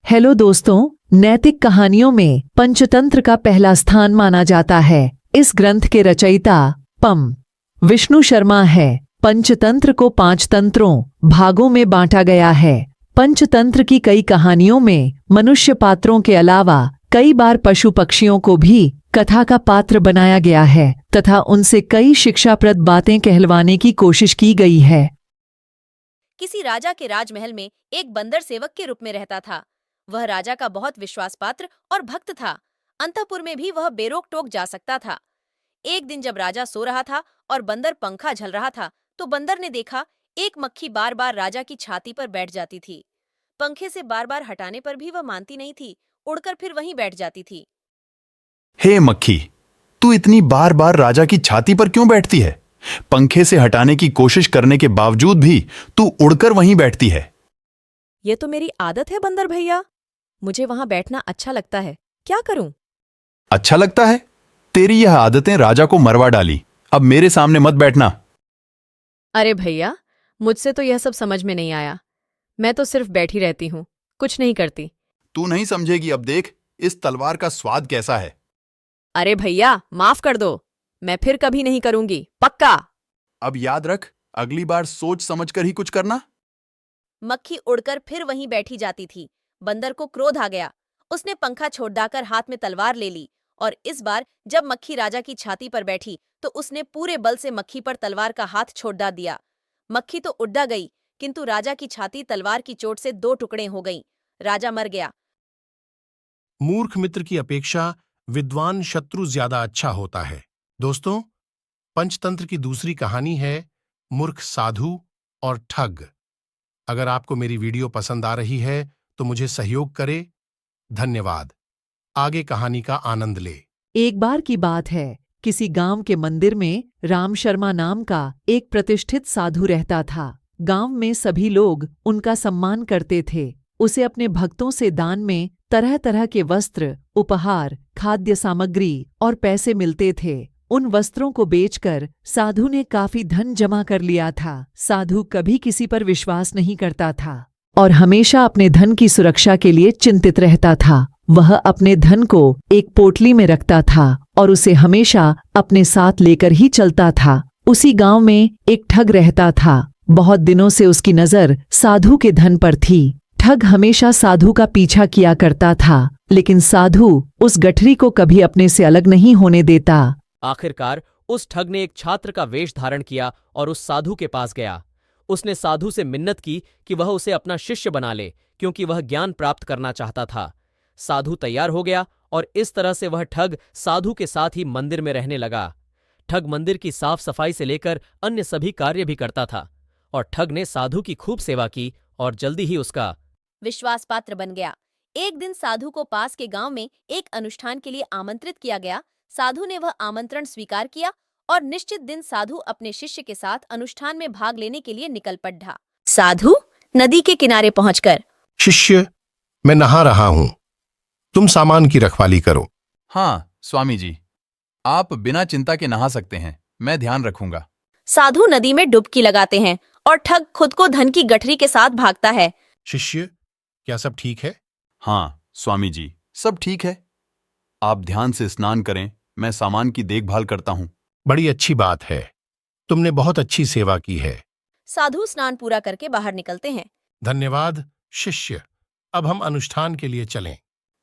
Hello दोस्तों, नैतिक कहानियों में पंचतंत्र का पहला स्थान माना जाता है। इस ग्रंथ के रचयिता पं. विष्णु शर्मा है। पंचतंत्र को 5 तंत्रों भागों में बांटा गया है। पंचतंत्र की कई कहानियों में मनुष्य पात्रों के अलावा कई बार पशु पक्षियों को भी कथा का पात्र बनाया गया है तथा उनसे कई शिक्षाप्रद बातें कहलवाने की कोशिश की गई है। किसी राजा के राजमहल में एक बंदर सेवक के रूप में रहता था। वह राजा का बहुत विश्वास पात्र और भक्त था। अंतःपुर में भी वह बेरोक टोक जा सकता था। एक दिन जब राजा सो रहा था और बंदर पंखा झल रहा था, तो बंदर ने देखा एक मक्खी बार बार राजा की छाती पर बैठ जाती थी। पंखे से बार बार हटाने पर भी वह मानती नहीं थी, उड़कर फिर वहीं बैठ जाती थी। हे मक्खी, तू इतनी बार बार राजा की छाती पर क्यों बैठती है? पंखे से हटाने की कोशिश करने के बावजूद भी तू उड़कर वहीं बैठती है। ये तो मेरी आदत है बंदर भैया, मुझे वहां बैठना अच्छा लगता है, क्या करूं? अच्छा लगता है? तेरी यह आदतें राजा को मरवा डाली। अब मेरे सामने मत बैठना। अरे भैया, मुझसे तो यह सब समझ में नहीं आया। मैं तो सिर्फ बैठी रहती हूँ, कुछ नहीं करती। तू नहीं समझेगी। अब देख इस तलवार का स्वाद कैसा है। अरे भैया, माफ कर दो, मैं फिर कभी नहीं करूंगी, पक्का। अब याद रख, अगली बार सोच समझ कर ही कुछ करना। मक्खी उड़कर फिर वहीं बैठी जाती थी। बंदर को क्रोध आ गया। उसने पंखा छोड़ाकर हाथ में तलवार ले ली और इस बार जब मक्खी राजा की छाती पर बैठी तो उसने पूरे बल से मक्खी पर तलवार का हाथ छोड़ा दिया। मक्खी तो उड़ा गई, किंतु राजा की छाती तलवार की चोट से 2 टुकड़े हो गई। राजा मर गया। मूर्ख मित्र की अपेक्षा विद्वान शत्रु ज्यादा अच्छा होता है। दोस्तों, पंचतंत्र की दूसरी कहानी है मूर्ख साधु और ठग। अगर आपको मेरी वीडियो पसंद आ रही है तो मुझे सहयोग करें। धन्यवाद। आगे कहानी का आनंद ले। एक बार की बात है, किसी गांव के मंदिर में राम शर्मा नाम का एक प्रतिष्ठित साधु रहता था। गांव में सभी लोग उनका सम्मान करते थे। उसे अपने भक्तों से दान में तरह तरह के वस्त्र, उपहार, खाद्य सामग्री और पैसे मिलते थे। उन वस्त्रों को बेचकर साधु ने काफी धन जमा कर लिया था। साधु कभी किसी पर विश्वास नहीं करता था और हमेशा अपने धन की सुरक्षा के लिए चिंतित रहता था। वह अपने धन को एक पोटली में रखता था और उसे हमेशा अपने साथ लेकर ही चलता था। उसी गांव में एक ठग रहता था। बहुत दिनों से उसकी नजर साधु के धन पर थी। ठग हमेशा साधु का पीछा किया करता था, लेकिन साधु उस गठरी को कभी अपने से अलग नहीं होने देता। आखिरकार उस ठग ने एक छात्र का वेश धारण किया और उस साधु के पास गया। उसने साधु से मिन्नत की कि वह उसे अपना शिष्य बना ले, क्योंकि वह ज्ञान प्राप्त करना चाहता था। साधु तैयार हो गया और इस तरह से वह ठग साधु के साथ ही मंदिर में रहने लगा। ठग मंदिर की साफ सफाई से लेकर अन्य सभी कार्य भी करता था और ठग ने साधु की खूब सेवा की और जल्दी ही उसका विश्वास पात्र बन गया। एक दिन साधु को पास के गांव में एक अनुष्ठान के लिए आमंत्रित किया गया। साधु ने वह आमंत्रण स्वीकार किया और निश्चित दिन साधु अपने शिष्य के साथ अनुष्ठान में भाग लेने के लिए निकल पड़ा। साधु नदी के किनारे पहुंचकर, शिष्य, मैं नहा रहा हूं, तुम सामान की रखवाली करो। हाँ स्वामी जी, आप बिना चिंता के नहा सकते हैं, मैं ध्यान रखूंगा। साधु नदी में डुबकी लगाते हैं और ठग खुद को धन की गठरी के साथ भागता है। शिष्य, क्या सब ठीक है? हाँ स्वामी जी, सब ठीक है। आप ध्यान से स्नान करें, मैं सामान की देखभाल करता हूँ। बड़ी अच्छी बात है, तुमने बहुत अच्छी सेवा की है। साधु स्नान पूरा करके बाहर निकलते हैं। धन्यवाद शिष्य। अब हम अनुष्ठान के लिए चलें।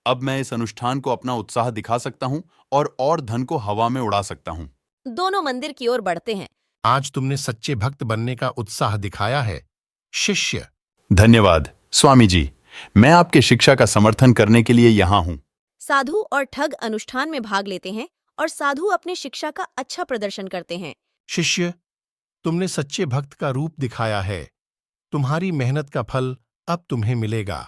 अब मैं इस अनुष्ठान को अपना उत्साह दिखा सकता हूँ और धन को हवा में उड़ा सकता हूँ। दोनों मंदिर की ओर बढ़ते हैं। आज तुमने सच्चे भक्त बनने का उत्साह दिखाया है शिष्य। धन्यवाद स्वामी जी, मैं आपके शिक्षा का समर्थन करने के लिए यहाँ हूँ। साधु और ठग अनुष्ठान में भाग लेते हैं और साधु अपने शिक्षा का अच्छा प्रदर्शन करते हैं। शिष्य, तुमने सच्चे भक्त का रूप दिखाया है। तुम्हारी मेहनत का फल अब तुम्हें मिलेगा।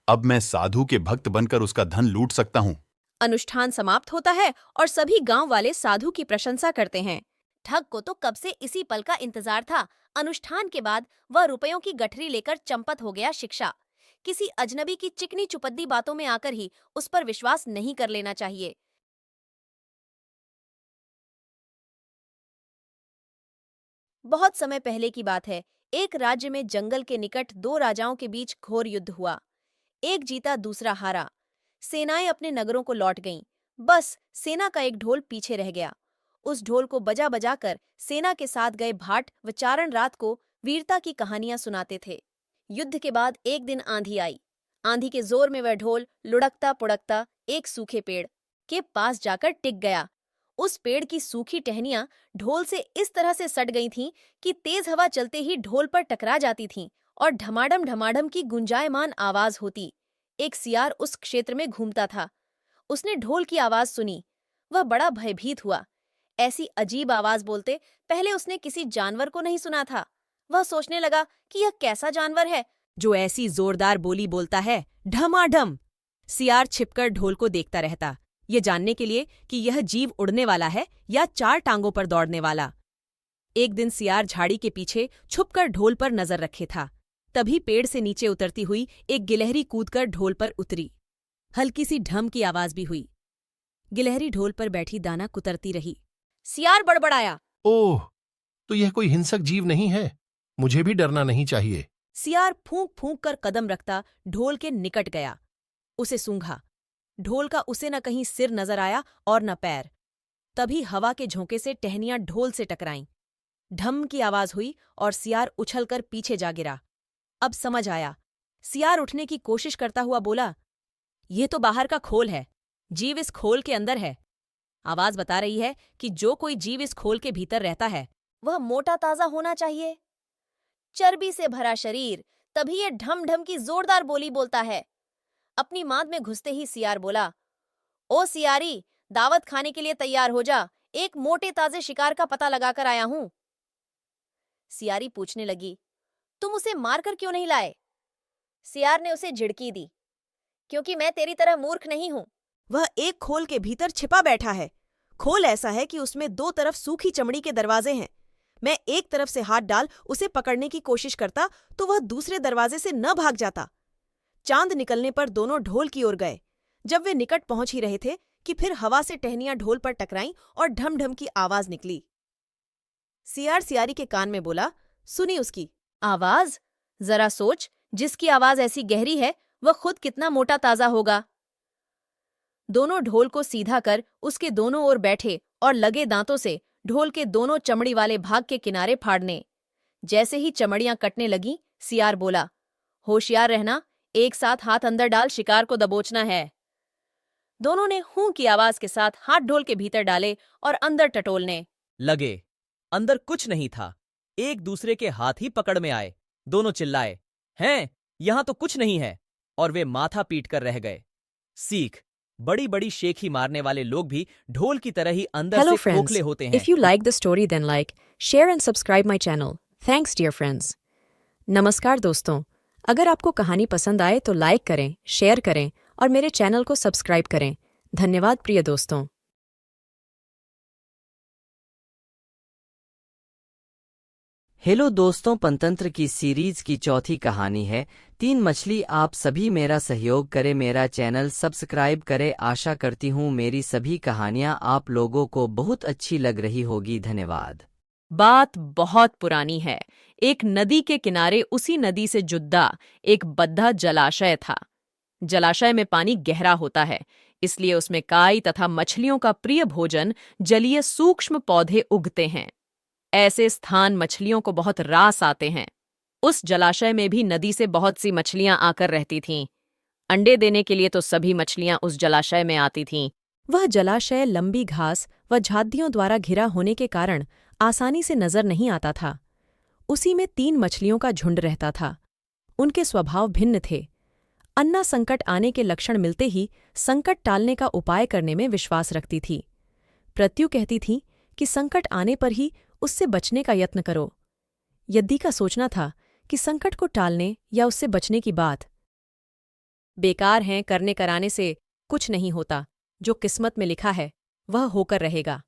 अब मैं साधु के भक्त बनकर उसका धन लूट सकता हूँ। अनुष्ठान समाप्त होता है और सभी गांव वाले साधु की प्रशंसा करते हैं। ठग को तो कब से इसी पल का इंतजार था। अनुष्ठान के बाद वह रुपयों की गठरी लेकर चंपत हो गया। शिक्षा किसी अजनबी की चिकनी चुपद्दी बातों में आकर ही उस पर विश्वास नहीं कर लेना चाहिए। बहुत समय पहले की बात है। एक राज्य में जंगल के निकट 2 राजाओं के बीच घोर युद्ध हुआ। एक जीता दूसरा हारा। सेनाएं अपने नगरों को लौट गईं। बस सेना का एक ढोल पीछे रह गया। उस ढोल को बजा बजा कर सेना के साथ गए भाट व चारण रात को वीरता की कहानियां सुनाते थे। युद्ध के बाद एक दिन आंधी आई। आंधी के जोर में वह ढोल लुढ़कता पुढ़कता एक सूखे पेड़ के पास जाकर टिक गया। उस पेड़ की सूखी टहनियां ढोल से इस तरह से सट गई थीं कि तेज हवा चलते ही ढोल पर टकरा जाती थीं और ढमाडम ढमाडम की गुंजायमान आवाज होती। एक सियार उस क्षेत्र में घूमता था। उसने ढोल की आवाज सुनी। वह बड़ा भयभीत हुआ। ऐसी अजीब आवाज बोलते पहले उसने किसी जानवर को नहीं सुना था। वह सोचने लगा कि यह कैसा जानवर है जो ऐसी जोरदार बोली बोलता है, ढमाढम। सियार छिपकर ढोल को देखता रहता, ये जानने के लिए कि यह जीव उड़ने वाला है या चार टांगों पर दौड़ने वाला। एक दिन सियार झाड़ी के पीछे छुपकर ढोल पर नजर रखे था। तभी पेड़ से नीचे उतरती हुई एक गिलहरी कूदकर ढोल पर उतरी। हल्की सी ढम की आवाज भी हुई। गिलहरी ढोल पर बैठी दाना कुतरती रही। सियार बड़बड़ाया, ओह, तो यह कोई हिंसक जीव नहीं है। मुझे भी डरना नहीं चाहिए। सियार फूंक फूंक कर कदम रखता ढोल के निकट गया। उसे सूंघा। ढोल का उसे न कहीं सिर नजर आया और न पैर। तभी हवा के झोंके से टहनियां ढोल से टकराईं। ढम की आवाज हुई और सियार उछलकर पीछे जा गिरा। अब समझ आया। सियार उठने की कोशिश करता हुआ बोला, ये तो बाहर का खोल है। जीव इस खोल के अंदर है। आवाज बता रही है कि जो कोई जीव इस खोल के भीतर रहता है वह मोटा ताजा होना चाहिए। चर्बी से भरा शरीर, तभी ये ढम ढम की जोरदार बोली बोलता है। अपनी मांद में घुसते ही सियार बोला, ओ सियारी, दावत खाने के लिए तैयार हो जा। एक मोटे ताजे शिकार का पता लगाकर आया हूं। सियारी पूछने लगी, तुम उसे मारकर क्यों नहीं लाए? सियार ने उसे झिड़की दी, क्योंकि मैं तेरी तरह मूर्ख नहीं हूं। वह एक खोल के भीतर छिपा बैठा है। खोल ऐसा है कि उसमें दो तरफ सूखी चमड़ी के दरवाजे हैं। मैं एक तरफ से हाथ डाल उसे पकड़ने की कोशिश करता तो वह दूसरे दरवाजे से न भाग जाता। चांद निकलने पर दोनों ढोल की ओर गए। जब वे निकट पहुंच ही रहे थे कि फिर हवा से टहनियां ढोल पर टकराईं और ढम ढम की आवाज निकली। सियार सियारी के कान में बोला, सुनी उसकी आवाज? जरा सोच, जिसकी आवाज ऐसी गहरी है वह खुद कितना मोटा ताजा होगा। दोनों ढोल को सीधा कर उसके दोनों ओर बैठे और लगे दांतों से ढोल के दोनों चमड़ी वाले भाग के किनारे फाड़ने। जैसे ही चमड़ियां कटने लगीं, सियार बोला, होशियार रहना, एक साथ हाथ अंदर डाल शिकार को दबोचना है। दोनों ने हूं की आवाज के साथ हाथ ढोल के भीतर डाले और अंदर टटोलने लगे। अंदर कुछ नहीं था। एक दूसरे के हाथ ही पकड़ में आए। दोनों चिल्लाए, हैं, यहां तो कुछ नहीं है, और वे माथा पीट कर रह गए। सीख, बड़ी बड़ी शेखी मारने वाले लोग भी ढोल की तरह ही अंदर Hello से friends, खोखले होते हैं। if you like the story then like, share and subscribe my channel. Thanks dear friends. नमस्कार दोस्तों, अगर आपको कहानी पसंद आए तो लाइक करें, शेयर करें और मेरे चैनल को सब्सक्राइब करें। धन्यवाद प्रिय दोस्तों। हेलो दोस्तों, पंतंत्र की सीरीज की चौथी कहानी है तीन मछली। आप सभी मेरा सहयोग करें, मेरा चैनल सब्सक्राइब करें। आशा करती हूँ मेरी सभी कहानियाँ आप लोगों को बहुत अच्छी लग रही होगी। धन्यवाद। बात बहुत पुरानी है। एक नदी के किनारे, उसी नदी से जुद्दा, एक बद्धा जलाशय था। जलाशय में पानी गहरा होता है, इसलिए उसमें काई तथा मछलियों का प्रिय भोजन जलीय सूक्ष्म पौधे उगते हैं। ऐसे स्थान मछलियों को बहुत रास आते हैं। उस जलाशय में भी नदी से बहुत सी मछलियां आकर रहती थीं। अंडे देने के लिए तो सभी मछलियां उस जलाशय में आती थीं। वह जलाशय लंबी घास व झादियों द्वारा घिरा होने के कारण आसानी से नजर नहीं आता था। उसी में 3 मछलियों का झुंड रहता था। उनके स्वभाव भिन्न थे। अन्ना संकट आने के लक्षण मिलते ही संकट टालने का उपाय करने में विश्वास रखती थी। प्रत्यु कहती थी कि संकट आने पर ही उससे बचने का यत्न करो। यद्दी का सोचना था कि संकट को टालने या उससे बचने की बात बेकार हैं, करने कराने से कुछ नहीं होता। जो किस्मत में लिखा है वह होकर रहेगा।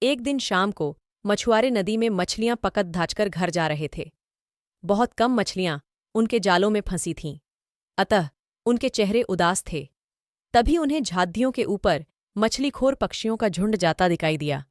एक दिन शाम को मछुआरे नदी में मछलियां पकड़ धाचकर घर जा रहे थे। बहुत कम मछलियां उनके जालों में फंसी थीं, अतः उनके चेहरे उदास थे। तभी उन्हें झादियों के ऊपर मछलीखोर पक्षियों का झुंड जाता दिखाई दिया।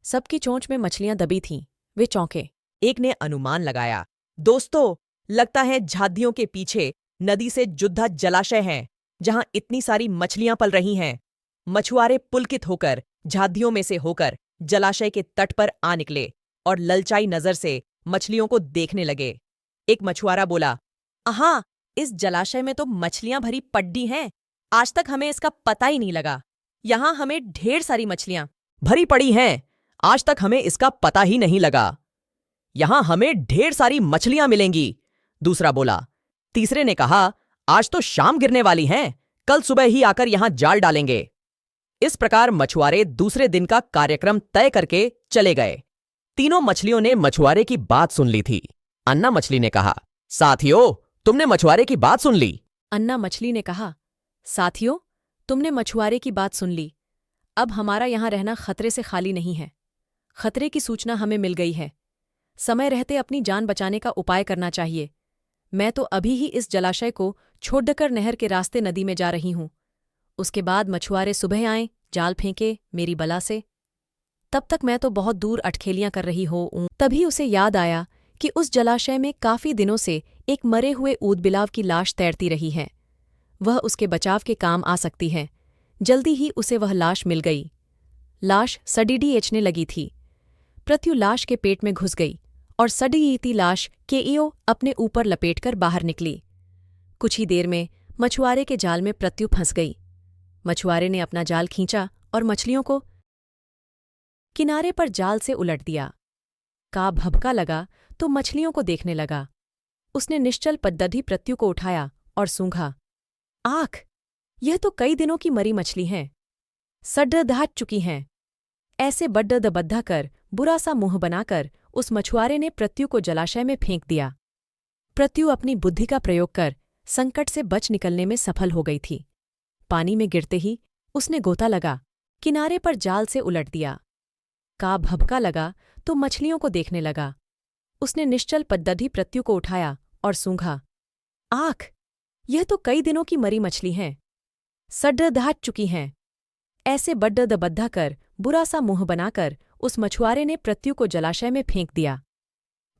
सबकी चोंच में मछलियां दबी थीं। वे चौंके। एक ने अनुमान लगाया, दोस्तों, लगता है झादियों के पीछे नदी से जुद्धा जलाशय हैं, जहां इतनी सारी मछलियां पल रही हैं। मछुआरे पुलकित होकर झादियों में से होकर जलाशय के तट पर आ निकले और ललचाई नजर से मछलियों को देखने लगे। एक मछुआरा बोला, आहा, इस जलाशय में तो मछलियां भरी पड्डी हैं। आज तक हमें इसका पता ही नहीं लगा। यहां हमें ढेर सारी मछलियां भरी पड़ी हैं। आज तक हमें इसका पता ही नहीं लगा। यहां हमें ढेर सारी मछलियां मिलेंगी, दूसरा बोला। तीसरे ने कहा, आज तो शाम गिरने वाली हैं, कल सुबह ही आकर यहां जाल डालेंगे। इस प्रकार मछुआरे दूसरे दिन का कार्यक्रम तय करके चले गए। तीनों मछलियों ने मछुआरे की बात सुन ली थी। अन्ना मछली ने कहा, साथियों, तुमने मछुआरे की बात सुन ली? अन्ना मछली ने कहा, साथियों, तुमने मछुआरे की बात सुन ली। अब हमारा यहां रहना खतरे से खाली नहीं है। खतरे की सूचना हमें मिल गई है। समय रहते अपनी जान बचाने का उपाय करना चाहिए। मैं तो अभी ही इस जलाशय को छोड़कर नहर के रास्ते नदी में जा रही हूं। उसके बाद मछुआरे सुबह आए, जाल फेंके मेरी बला से। तब तक मैं तो बहुत दूर अटखेलियां कर रही हूं। तभी उसे याद आया कि उस जलाशय में काफी दिनों से एक मरे हुए ऊदबिलाव की लाश तैरती रही है। वह उसके बचाव के काम आ सकती है। जल्दी ही उसे वह लाश मिल गई। लाश सडीडीएचने लगी थी। प्रत्यु लाश के पेट में घुस गई और सडीईती लाश केईओ अपने ऊपर लपेटकर बाहर निकली। कुछ ही देर में मछुआरे के जाल में प्रत्यु फंस गई। मछुआरे ने अपना जाल खींचा और मछलियों को किनारे पर जाल से उलट दिया। का भभका लगा तो मछलियों को देखने लगा। उसने निश्चल पद्धति प्रत्यु को उठाया और सूंघा। आख, यह तो कई दिनों की मरी मछली हैं। सड्ढ चुकी हैं। ऐसे बड्ढ कर बुरा सा मुंह बनाकर उस मछुआरे ने प्रत्यु को जलाशय में फेंक दिया। प्रत्यु अपनी बुद्धि का प्रयोग कर संकट से बच निकलने में सफल हो गई थी। पानी में गिरते ही उसने गोता लगा, किनारे पर जाल से उलट दिया। का भभका लगा तो मछलियों को देखने लगा। उसने निश्चल पद्धति प्रत्यु को उठाया और सूंघा। आख, यह तो कई दिनों की मरी मछली हैं। सड्ढ चुकी हैं। ऐसे बड्ढ कर बुरा सा मुंह बनाकर उस मछुआरे ने प्रत्यु को जलाशय में फेंक दिया।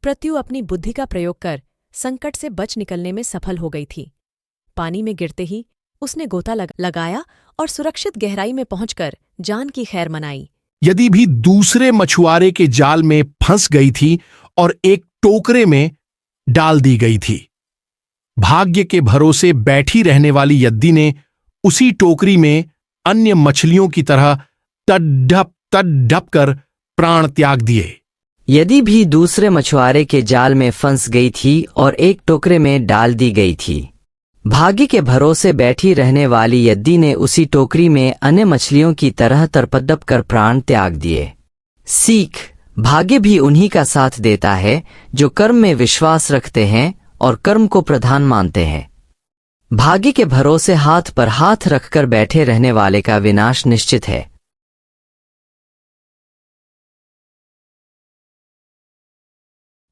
प्रत्यु अपनी बुद्धि का प्रयोग कर संकट से बच निकलने में सफल हो गई थी। पानी में गिरते ही उसने गोता लगाया और सुरक्षित गहराई में पहुंचकर जान की खैर मनाई। यदि भी दूसरे मछुआरे के जाल में फंस गई थी और एक टोकरे में डाल दी गई थी। भाग्य के भरोसे बैठी रहने वाली यद्दी ने उसी टोकरी में अन्य मछलियों की तरह तड्ढप कर प्राण त्याग दिए। यदि भी दूसरे मछुआरे के जाल में फंस गई थी और एक टोकरे में डाल दी गई थी। भाग्य के भरोसे बैठी रहने वाली यद्दी ने उसी टोकरी में अन्य मछलियों की तरह तरपदप कर प्राण त्याग दिए। सीख, भाग्य भी उन्हीं का साथ देता है जो कर्म में विश्वास रखते हैं और कर्म को प्रधान मानते हैं। भाग्य के भरोसे हाथ पर हाथ रखकर बैठे रहने वाले का विनाश निश्चित है।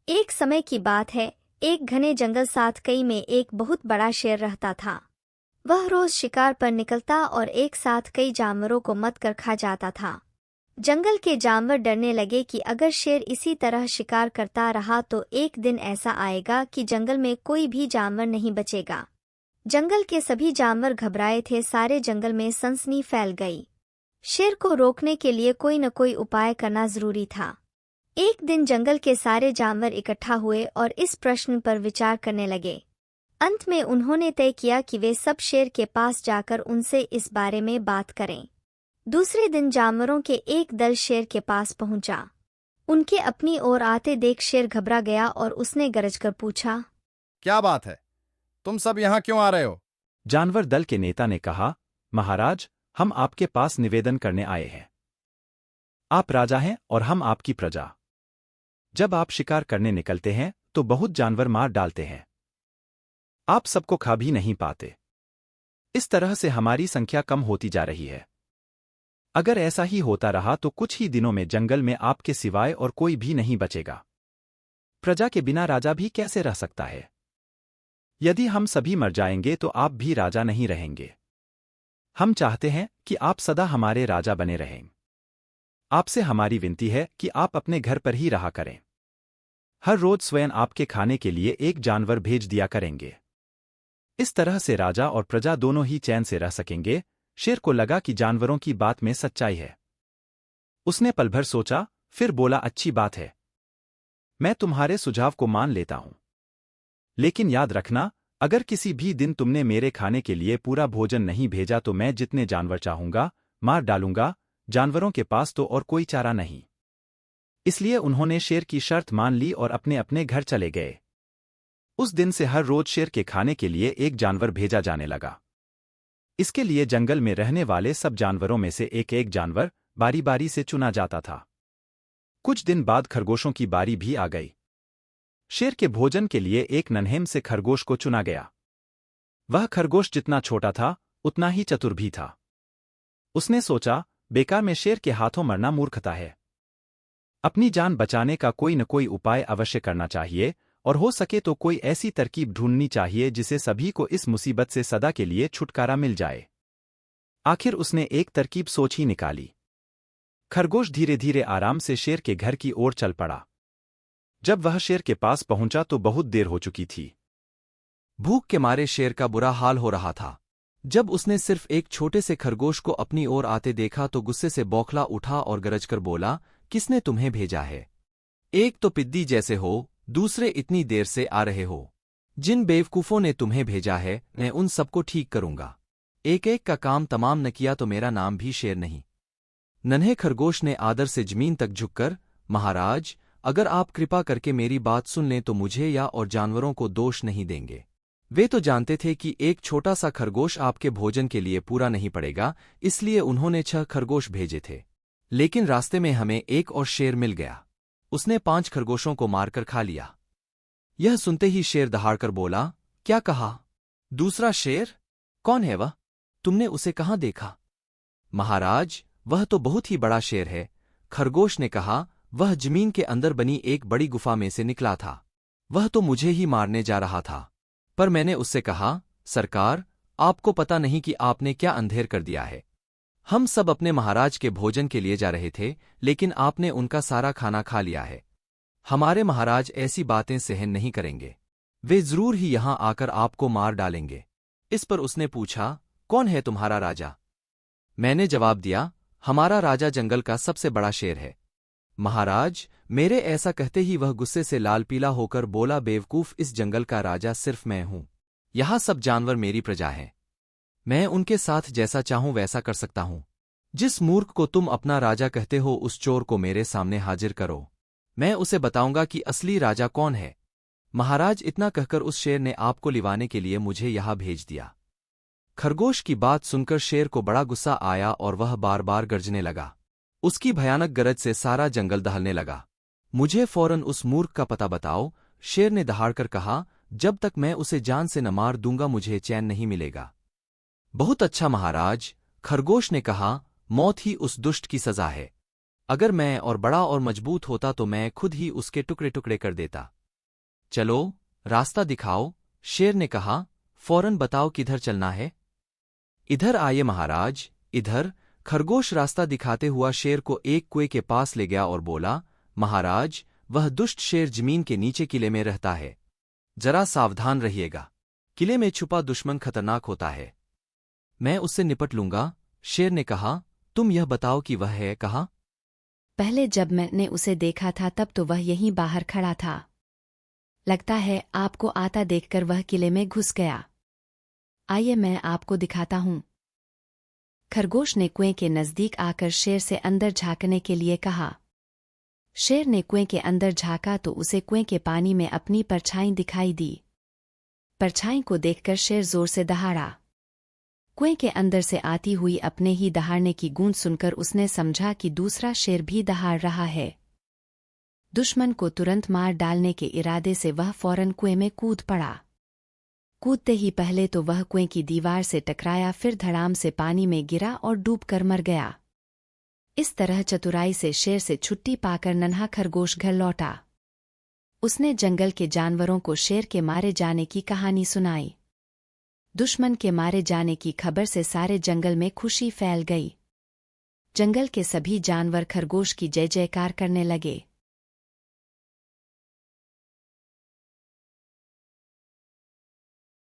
एक समय की बात है, एक घने जंगल साथ कई में एक बहुत बड़ा शेर रहता था। वह रोज शिकार पर निकलता और एक साथ कई जानवरों को मत कर खा जाता था। जंगल के जानवर डरने लगे कि अगर शेर इसी तरह शिकार करता रहा तो एक दिन ऐसा आएगा कि जंगल में कोई भी जानवर नहीं बचेगा। जंगल के सभी जानवर घबराए थे। सारे जंगल में सनसनी फैल गई। शेर को रोकने के लिए कोई न कोई उपाय करना जरूरी था। एक दिन जंगल के सारे जानवर इकट्ठा हुए और इस प्रश्न पर विचार करने लगे। अंत में उन्होंने तय किया कि वे सब शेर के पास जाकर उनसे इस बारे में बात करें। दूसरे दिन जानवरों के एक दल शेर के पास पहुंचा। उनके अपनी ओर आते देख शेर घबरा गया और उसने गरजकर पूछा, क्या बात है? तुम सब यहाँ क्यों आ रहे हो? जानवर दल के नेता ने कहा, महाराज, हम आपके पास निवेदन करने आए हैं। आप राजा हैं और हम आपकी प्रजा। जब आप शिकार करने निकलते हैं तो बहुत जानवर मार डालते हैं। आप सबको खा भी नहीं पाते। इस तरह से हमारी संख्या कम होती जा रही है। अगर ऐसा ही होता रहा तो कुछ ही दिनों में जंगल में आपके सिवाय और कोई भी नहीं बचेगा। प्रजा के बिना राजा भी कैसे रह सकता है? यदि हम सभी मर जाएंगे तो आप भी राजा नहीं रहेंगे। हम चाहते हैं कि आप सदा हमारे राजा बने रहें। आपसे हमारी विनती है कि आप अपने घर पर ही रहा करें। हर रोज स्वयं आपके खाने के लिए एक जानवर भेज दिया करेंगे। इस तरह से राजा और प्रजा दोनों ही चैन से रह सकेंगे। शेर को लगा कि जानवरों की बात में सच्चाई है। उसने पल भर सोचा, फिर बोला, अच्छी बात है, मैं तुम्हारे सुझाव को मान लेता हूं। लेकिन याद रखना, अगर किसी भी दिन तुमने मेरे खाने के लिए पूरा भोजन नहीं भेजा तो मैं जितने जानवर चाहूंगा मार डालूंगा। जानवरों के पास तो और कोई चारा नहीं। इसलिए उन्होंने शेर की शर्त मान ली और अपने अपने घर चले गए। उस दिन से हर रोज शेर के खाने के लिए एक जानवर भेजा जाने लगा। इसके लिए जंगल में रहने वाले सब जानवरों में से एक एक जानवर बारी बारी से चुना जाता था। कुछ दिन बाद खरगोशों की बारी भी आ गई। शेर के भोजन के लिए एक नन्हेम से खरगोश को चुना गया। वह खरगोश जितना छोटा था उतना ही चतुर भी था। उसने सोचा, बेकार में शेर के हाथों मरना मूर्खता है। अपनी जान बचाने का कोई न कोई उपाय अवश्य करना चाहिए और हो सके तो कोई ऐसी तरकीब ढूंढनी चाहिए जिसे सभी को इस मुसीबत से सदा के लिए छुटकारा मिल जाए। आखिर उसने एक तरकीब सोच ही निकाली। खरगोश धीरे धीरे आराम से शेर के घर की ओर चल पड़ा। जब वह शेर के पास पहुंचा तो बहुत देर हो चुकी थी। भूख के मारे शेर का बुरा हाल हो रहा था। जब उसने सिर्फ एक छोटे से खरगोश को अपनी ओर आते देखा तो गुस्से से बौखला उठा और गरजकर बोला, किसने तुम्हें भेजा है? एक तो पिद्दी जैसे हो, दूसरे इतनी देर से आ रहे हो। जिन बेवकूफों ने तुम्हें भेजा है मैं उन सबको ठीक करूंगा। एक एक का काम तमाम न किया तो मेरा नाम भी शेर नहीं। नन्हे खरगोश ने आदर से जमीन तक झुककर, महाराज, अगर आप कृपा करके मेरी बात सुन लें तो मुझे या और जानवरों को दोष नहीं देंगे। वे तो जानते थे कि एक छोटा सा खरगोश आपके भोजन के लिए पूरा नहीं पड़ेगा, इसलिए उन्होंने 6 खरगोश भेजे थे। लेकिन रास्ते में हमें एक और शेर मिल गया। उसने 5 खरगोशों को मारकर खा लिया। यह सुनते ही शेर दहाड़कर बोला, क्या कहा? दूसरा शेर? कौन है वह? तुमने उसे कहाँ देखा? महाराज, वह तो बहुत ही बड़ा शेर है। खरगोश ने कहा, वह जमीन के अंदर बनी एक बड़ी गुफा में से निकला था। वह तो मुझे ही मारने जा रहा था, पर मैंने उससे कहा, सरकार, आपको पता नहीं कि आपने क्या अंधेर कर दिया है। हम सब अपने महाराज के भोजन के लिए जा रहे थे, लेकिन आपने उनका सारा खाना खा लिया है। हमारे महाराज ऐसी बातें सहन नहीं करेंगे। वे जरूर ही यहां आकर आपको मार डालेंगे। इस पर उसने पूछा, कौन है तुम्हारा राजा? मैंने जवाब दिया, हमारा राजा जंगल का सबसे बड़ा शेर है। महाराज, मेरे ऐसा कहते ही वह गुस्से से लाल पीला होकर बोला, बेवकूफ, इस जंगल का राजा सिर्फ मैं हूं। यहां सब जानवर मेरी प्रजा हैं। मैं उनके साथ जैसा चाहूं वैसा कर सकता हूं। जिस मूर्ख को तुम अपना राजा कहते हो उस चोर को मेरे सामने हाजिर करो। मैं उसे बताऊंगा कि असली राजा कौन है। महाराज, इतना कहकर उस शेर ने आपको लिवाने के लिए मुझे यहां भेज दिया। खरगोश की बात सुनकर शेर को बड़ा गुस्सा आया और वह बार बार गरजने लगा। उसकी भयानक गरज से सारा जंगल दहलने लगा। मुझे फौरन उस मूर्ख का पता बताओ, शेर ने दहाड़कर कहा। जब तक मैं उसे जान से न मार दूंगा मुझे चैन नहीं मिलेगा। बहुत अच्छा महाराज, खरगोश ने कहा, मौत ही उस दुष्ट की सजा है। अगर मैं और बड़ा और मजबूत होता तो मैं खुद ही उसके टुकड़े टुकड़े कर देता। चलो, रास्ता दिखाओ, शेर ने कहा। फौरन बताओ किधर चलना है। इधर आइए महाराज, इधर। खरगोश रास्ता दिखाते हुआ शेर को एक कुएं के पास ले गया और बोला, महाराज, वह दुष्ट शेर जमीन के नीचे किले में रहता है। जरा सावधान रहिएगा। किले में छुपा दुश्मन खतरनाक होता है। मैं उससे निपट लूंगा। शेर ने कहा, तुम यह बताओ कि वह है कहाँ? पहले जब मैंने उसे देखा था तब तो वह यहीं बाहर खड़ा था। लगता है आपको आता देखकर वह किले में घुस गया। आइए मैं आपको दिखाता हूं। खरगोश ने कुएं के नजदीक आकर शेर से अंदर झांकने के लिए कहा। शेर ने कुएं के अंदर झांका तो उसे कुएं के पानी में अपनी परछाई दिखाई दी। परछाई को देखकर शेर जोर से दहाड़ा। कुएं के अंदर से आती हुई अपने ही दहाड़ने की गूंज सुनकर उसने समझा कि दूसरा शेर भी दहाड़ रहा है। दुश्मन को तुरंत मार डालने के इरादे से वह फौरन कुएं में कूद पड़ा। कूदते ही पहले तो वह कुएं की दीवार से टकराया, फिर धड़ाम से पानी में गिरा और डूबकर मर गया। इस तरह चतुराई से शेर से छुट्टी पाकर नन्हा खरगोश घर लौटा। उसने जंगल के जानवरों को शेर के मारे जाने की कहानी सुनाई। दुश्मन के मारे जाने की खबर से सारे जंगल में खुशी फैल गई। जंगल के सभी जानवर खरगोश की जय जयकार करने लगे।